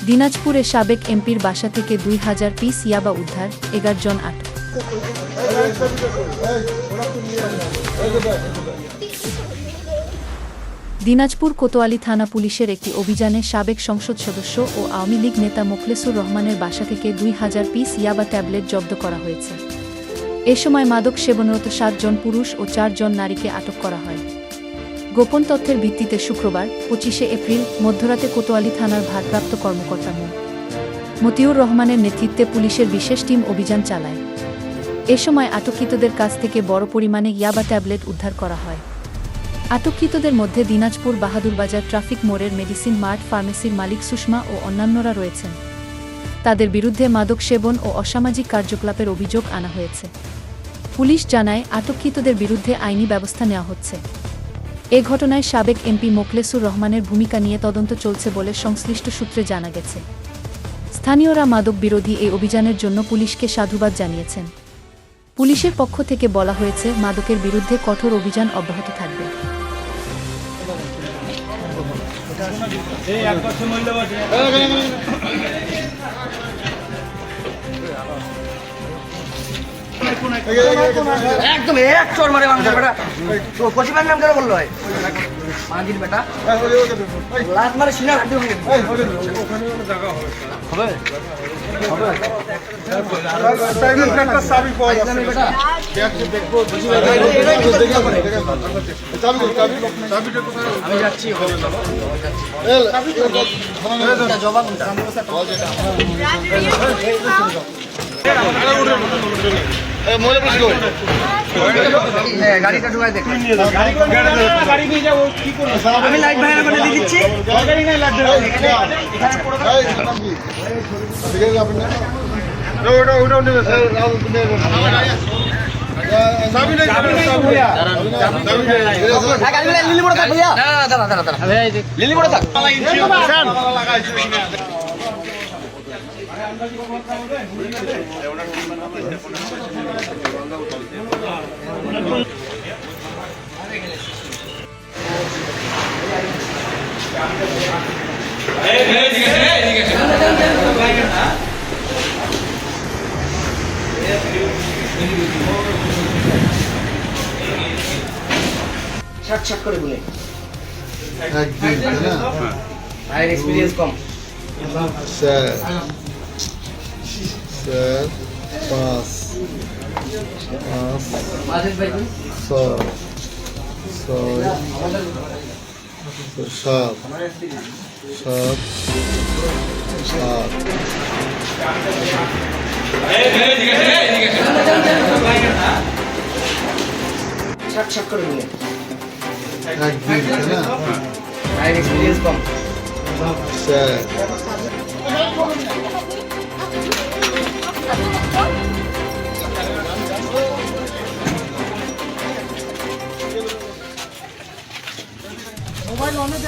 দিনাজপুরে সাবেক এমপির বাসা থেকে ২,০০০ পিস ইয়াবা উদ্ধার, ১১ জন আটক। দিনাজপুর কোতোয়ালি থানা পুলিশের একটি অভিযানে সাবেক সংসদ সদস্য ও আওয়ামী লীগ নেতা মোখলেসুর রহমানের বাসা থেকে ২,০০০ পিস ইয়াবা ট্যাবলেট জব্দ করা হয়েছে। এ সময় মাদক সেবনরত ৭ জন পুরুষ ও ৪ জন নারীকে আটক করা হয়। গোপন তথ্যের ভিত্তিতে শুক্রবার ২৫শে এপ্রিল মধ্যরাতে কোতোয়ালি থানার ভারপ্রাপ্ত কর্মকর্তা মতিউর রহমানের নেতৃত্বে পুলিশের বিশেষ টিম অভিযান চালায়। এ সময় আটককৃতদের কাছ থেকে বড় পরিমাণে ইয়াবা ট্যাবলেট উদ্ধার করা হয়। আটককৃতদের মধ্যে দিনাজপুর বাহাদুরবাজার ট্রাফিক মোড়ের মেডিসিন মার্ট ফার্মেসির মালিক সুষমা ও অন্যান্যরা রয়েছেন। তাদের বিরুদ্ধে মাদক সেবন ও অসামাজিক কার্যকলাপের অভিযোগ আনা হয়েছে। পুলিশ জানায়, আটককৃতদের বিরুদ্ধে আইনি ব্যবস্থা নেওয়া হচ্ছে। এ ঘটনায় সাবেক এমপি মোখলেসুর রহমানের ভূমিকা নিয়ে তদন্ত চলছে বলে সংশ্লিষ্ট সূত্রে জানা গেছে। স্থানীয়রা মাদক বিরোধী এই অভিযানের জন্য পুলিশকে সাধুবাদ জানিয়েছেন। পুলিশের পক্ষ থেকে বলা হয়েছে, মাদকের বিরুদ্ধে কঠোর অভিযান অব্যাহত থাকবে। একদম এক চোর মারে মানুষের বেটা পশ্চিমের নাম কেন বললো হয় মাঝির বেটা লাত মারে সিনা হাঁটতে হবে আমি যাচ্ছি জবাব গাড়িটা ঢুকাই দেখ আমি লাইট ভাইয়া করে দিয়ে দিচ্ছি। লিলি বড় থাক শাক করে বলে ভাইয়ের এক্সপিরিয়েন্স কম স্যার 5 শাক করে বলে ভাইয়ের এক্সপিরিয়েন্স কম স্যার মোবাইল অনেক